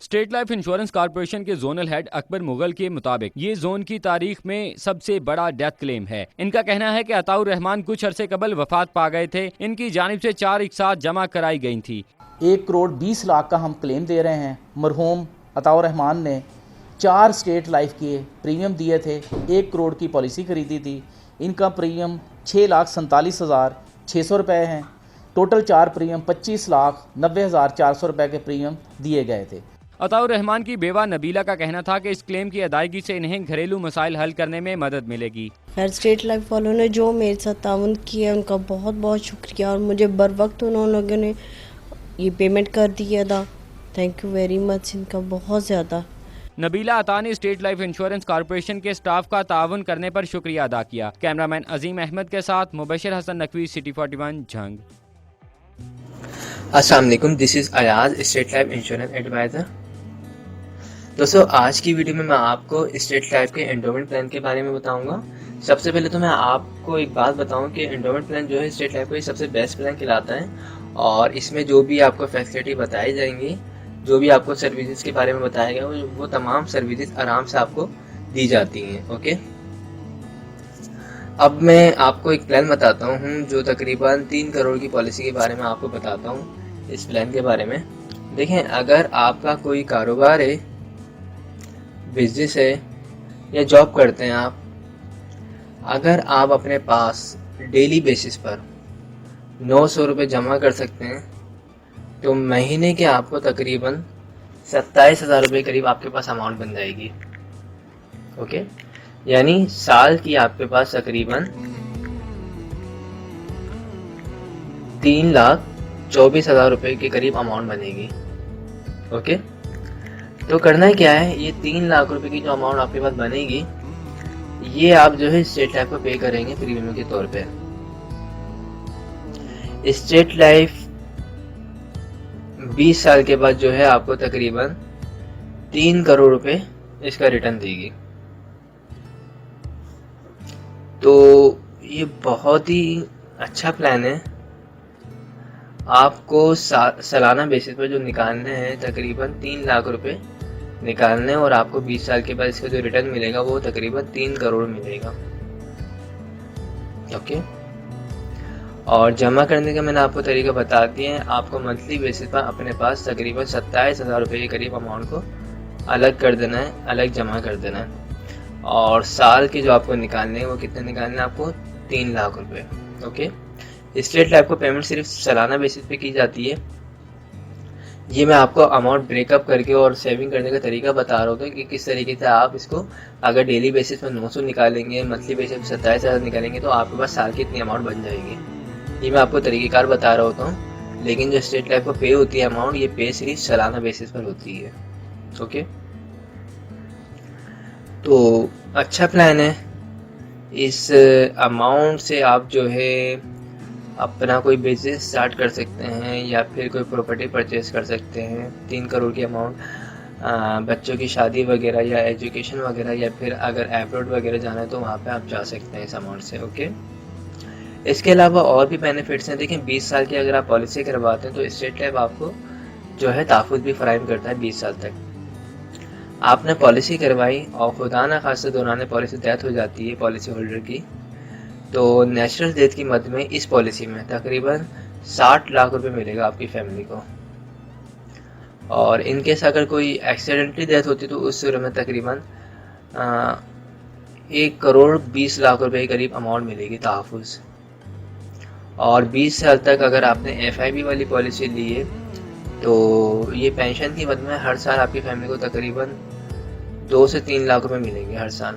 State life insurance corporation के zonal head Akbar Mughal के मुताबिक ये जोन की तारीख में सबसे बड़ा डेथ क्लेम है। इनका कहना है कि अताउर रहमान कुछ अरसे कबल वफात पा गए थे। इनकी जानिब से 4 इकसात जमा कराई गई थी। 1 करोड़ 20 लाख का हम क्लेम दे रहे हैं। मरहूम अताउर रहमान ने 4 स्टेट लाइफ के प्रीमियम दिए थे, 1 करोड़ की पॉलिसी खरीदी थी। इनका प्रीमियम 6,47,600 रुपये हैं। टोटल 4 प्रीमियम 25,90,400 रुपये के प्रीमियम दिए गए थे। अताउर रहमान की बेवा नबीला का कहना था कि इस क्लेम की अदायगी से इन्हें घरेलू मसाइल हल करने में मदद मिलेगी। खैर, स्टेट लाइफ वालों ने जो मेरे साथ ताउन किया है उनका बहुत बहुत शुक्रिया, और मुझे बर वक्त उन लोगों ने ये पेमेंट कर दिया था। थैंक यू वेरी मच इनका बहुत ज़्यादा। नबीला अता ने स्टेट लाइफ इंश्योरेंस कॉर्पोरेशन के स्टाफ का ताउन करने पर शुक्रिया अदा किया। कैमरामैन अजीम अहमद के साथ मुबशिर हसन नकवी, सिटी 41 झंग। अस्सलाम वालेकुम, this is Ayaz, state life insurance advisor. दोस्तों, आज की वीडियो में मैं आपको स्टेट लाइफ के एंडोमेंट प्लान के बारे में बताऊंगा। सबसे पहले तो मैं आपको एक बात बताऊं कि एंडोमेंट प्लान जो है स्टेट लाइफ का सबसे बेस्ट प्लान कहलाता है, और इसमें जो भी आपको फैसिलिटी बताई जाएंगी, जो भी आपको सर्विसेज के बारे में बताया गया, वो तमाम सर्विसेज आराम से आपको दी जाती हैं। ओके, अब मैं आपको एक प्लान बताता हूँ जो तकरीबन 3 करोड़ की पॉलिसी के बारे में आपको बताता हूँ। इस प्लान के बारे में देखें, अगर आपका कोई कारोबार है, बिजनेस है या जॉब करते हैं आप, अगर आप अपने पास डेली बेसिस पर 900 रुपये जमा कर सकते हैं तो महीने के आपको तकरीबन 27,000 रुपये करीब आपके पास अमाउंट बन जाएगी। ओके, यानी साल की आपके पास तकरीबन 3,24,000 रुपये के करीब अमाउंट बनेगी। ओके, तो करना क्या है, ये 3 लाख रुपए की जो अमाउंट आपके पास बनेगी, ये आप जो है स्टेट लाइफ को पे करेंगे प्रीमियम के तौर पे। स्टेट लाइफ 20 साल के बाद जो है आपको तकरीबन 3 करोड़ रुपए इसका रिटर्न देगी। तो ये बहुत ही अच्छा प्लान है। आपको सालाना बेसिस पर जो निकालने हैं तकरीबन 3 लाख रुपए निकालने, और आपको 20 साल के बाद इसका जो रिटर्न मिलेगा वो तकरीबन 3 करोड़ मिलेगा। ओके, और जमा करने का मैंने आपको तरीका बता दिया है। आपको मंथली बेसिस पर अपने पास तकरीबन 27,000 रुपये के करीब अमाउंट को अलग कर देना है, अलग जमा कर देना है, और साल के जो आपको निकालने हैं वो कितने निकालने हैं आपको 3 लाख रुपये। ओके, स्टेट लाइफ को पेमेंट सिर्फ सालाना बेसिस पे की जाती है। ये मैं आपको अमाउंट ब्रेकअप करके और सेविंग करने का तरीका बता रहा होता है कि किस तरीके से आप इसको अगर डेली बेसिस पर 900 निकालेंगे, मंथली बेसिस पर 27,000 निकालेंगे, तो आपके पास साल की इतनी अमाउंट बन जाएगी। ये मैं आपको तरीक़ेकार बता रहा होता हूँ, लेकिन जो स्टेट लाइफ को पे होती है अमाउंट, ये पे सिर्फ सालाना बेसिस पर होती है। ओके, तो अच्छा प्लान है। इस अमाउंट से आप जो है अपना कोई बिजनेस स्टार्ट कर सकते हैं या फिर कोई प्रॉपर्टी परचेज कर सकते हैं। 3 करोड़ की अमाउंट बच्चों की शादी वगैरह या एजुकेशन वगैरह, या फिर अगर एब्रॉड वगैरह जाना है तो वहाँ पे आप जा सकते हैं इस अमाउंट से। ओके, इसके अलावा और भी बेनिफिट्स हैं। देखिए, 20 साल की अगर आप पॉलिसी करवाते हैं तो स्टेट लाइफ आपको जो है तहफ़्फ़ुज़ भी फराहम करता है। 20 साल तक आपने पॉलिसी करवाई और खुदा न खास्ता दौरान पॉलिसी डेथ हो जाती है पॉलिसी होल्डर की, तो नेचुरल डेथ की मद में इस पॉलिसी में तकरीबन 60 लाख रुपए मिलेगा आपकी फैमिली को। और इनकेस अगर कोई एक्सीडेंटली डेथ होती तो उस सूरत में तकरीबन 1 करोड़ 20 लाख रुपए के करीब अमाउंट मिलेगी तहफ़्फ़ुज़। और 20 साल तक अगर आपने FIB वाली पॉलिसी ली है तो ये पेंशन की मद में हर साल आपकी फैमिली को तकरीबन 2 से 3 लाख रुपए मिलेंगे हर साल।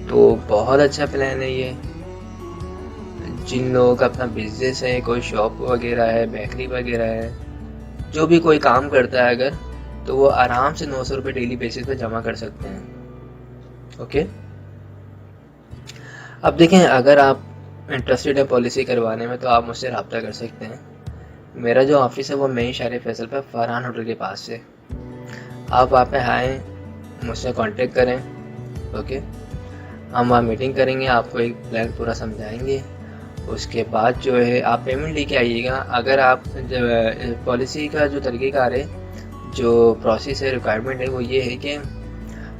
तो बहुत अच्छा प्लान है ये। जिन लोगों का अपना बिजनेस है, कोई शॉप वगैरह है, बेकरी वगैरह है, जो भी कोई काम करता है अगर, तो वो आराम से 900 रुपये डेली बेसिस पे जमा कर सकते हैं। ओके, अब देखें, अगर आप इंटरेस्टेड है पॉलिसी करवाने में तो आप मुझसे रब्ता कर सकते हैं। मेरा जो ऑफिस है वो मई शारी फैसल पर फरहान होटल के पास से। आप वहाँ पे आएँ, मुझसे कांटेक्ट करें। ओके, हम वहाँ मीटिंग करेंगे, आपको एक प्लान पूरा समझाएंगे उसके बाद जो है आप पेमेंट लेके आइएगा। अगर आप पॉलिसी का जो तरीक़ेकार है, जो प्रोसेस है, रिक्वायरमेंट है, वो ये है कि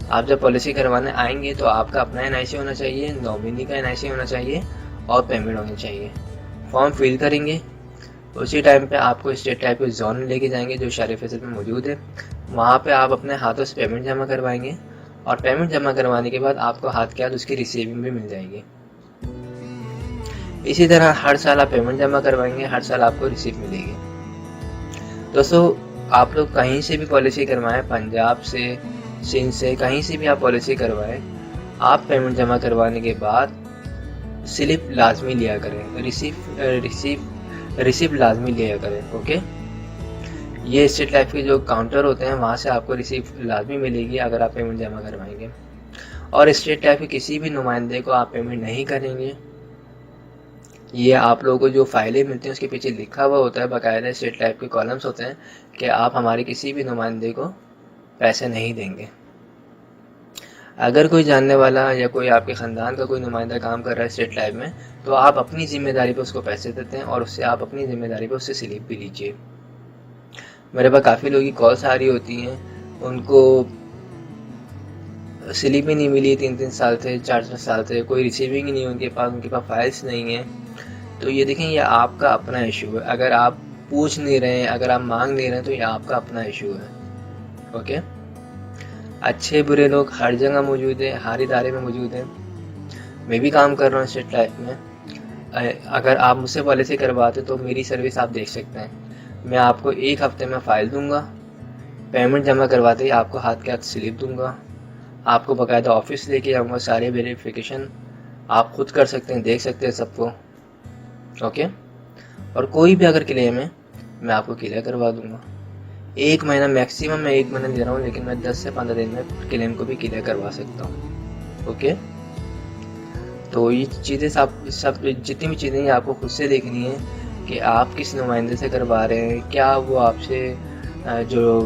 आप जब पॉलिसी करवाने आएंगे तो आपका अपना NIC होना चाहिए, नॉमिनी का NIC होना चाहिए और पेमेंट होनी चाहिए। फॉर्म फिल करेंगे, उसी टाइम पे आपको स्टेट टाइप के जोन लेके जाएंगे जो शहर फैसल में मौजूद है। वहाँ पे आप अपने हाथों से पेमेंट जमा करवाएंगे और पेमेंट जमा करवाने के बाद आपको हाथ के हाथ उसकी रिसीविंग भी मिल जाएगी। इसी तरह हर साल आप पेमेंट जमा करवाएंगे, हर साल आपको रिसीव मिलेगी। दोस्तों, आप लोग कहीं से भी पॉलिसी करवाएं, पंजाब से, सिंध से, कहीं से भी आप पॉलिसी करवाएं, आप पेमेंट जमा करवाने के बाद स्लिप लाजमी लिया करें, रिसीव लाजमी लिया करें। ओके, ये स्टेट लाइफ के जो काउंटर होते हैं वहाँ से आपको रिसीव लाजमी मिलेगी अगर आप पेमेंट जमा करवाएंगे। और स्टेट लाइफ के किसी भी नुमाइंदे को आप पेमेंट नहीं करेंगे। ये आप लोगों को जो फाइलें मिलती हैं उसके पीछे लिखा हुआ होता है, बाकायदा स्टेट लाइफ के कॉलम्स होते हैं कि आप हमारे किसी भी नुमाइंदे को पैसे नहीं देंगे। अगर कोई जानने वाला या कोई आपके ख़ानदान का कोई नुमाइंदा काम कर रहा है स्टेट लाइफ में, तो आप अपनी ज़िम्मेदारी पे उसको पैसे देते हैं और उससे आप अपनी ज़िम्मेदारी पे उससे स्लिप भी लीजिए। मेरे पास काफ़ी लोगों की कॉल्स आ रही होती हैं, उनको स्लिप ही नहीं मिली 3-3 साल से, 4-4 साल से, कोई रिसीविंग ही नहीं उनके पास फाइल्स नहीं है। तो ये देखें, ये आपका अपना इशू है। अगर आप पूछ नहीं रहे हैं, अगर आप मांग नहीं रहे हैं, तो ये आपका अपना इशू है। ओके, अच्छे बुरे लोग हर जगह मौजूद हैं, हर इदारे में मौजूद हैं। मैं भी काम कर रहा हूँ स्टेट लाइफ में। अगर आप मुझसे पॉलिसी करवाते तो मेरी सर्विस आप देख सकते हैं। मैं आपको 1 हफ्ते में फ़ाइल दूंगा, पेमेंट जमा करवाते ही आपको हाथ के हाथ स्लिप दूंगा, आपको बाकायदा ऑफिस लेके जाऊँगा, सारे वेरिफिकेशन आप खुद कर सकते हैं, देख सकते हैं सबको। ओके, और कोई भी अगर क्लेम है मैं आपको क्लियर करवा दूंगा। 1 महीना, मैक्सिमम मैं 1 महीना दे रहा हूँ, लेकिन मैं 10 से 15 दिन में क्लेम को भी क्लियर करवा सकता हूँ। ओके, तो ये चीज़ें सब जितनी भी चीज़ें आपको खुद से देखनी है कि आप किस नुमाइंदे से करवा रहे हैं, क्या वो आपसे जो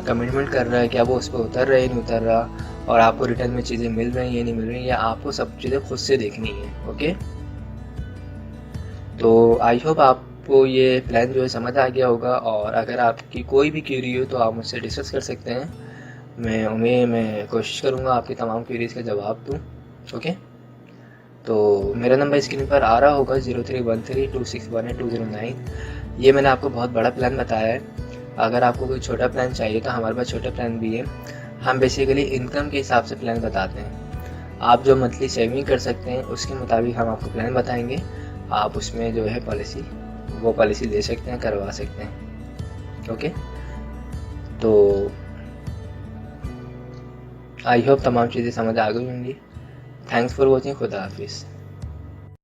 कमिटमेंट कर रहा है, क्या वो उस पर उतर रहा है, नहीं उतर रहा, और आपको रिटर्न में चीज़ें मिल रही हैं या नहीं मिल रही हैं, या आपको सब चीज़ें खुद से देखनी है। ओके, तो आई होप आपको ये प्लान जो है समझ आ गया होगा, और अगर आपकी कोई भी क्यूरी हो तो आप मुझसे डिस्कस कर सकते हैं। मैं कोशिश करूँगा आपकी तमाम क्यूरीज़ का जवाब दूँ। ओके, तो मेरा नंबर स्क्रीन पर आ रहा होगा 03132618 ये मैंने आपको बहुत बड़ा प्लान बताया है। अगर आपको कोई छोटा प्लान चाहिए तो हमारे पास छोटा प्लान भी है। हम बेसिकली इनकम के हिसाब से प्लान बताते हैं। आप जो मंथली सेविंग कर सकते हैं उसके मुताबिक हम आपको प्लान बताएंगे। आप उसमें जो है पॉलिसी ले सकते हैं, करवा सकते हैं। ओके, तो आई होप तमाम चीज़ें समझ आ गई होंगी। Thanks for watching. खुदा हाफिज़।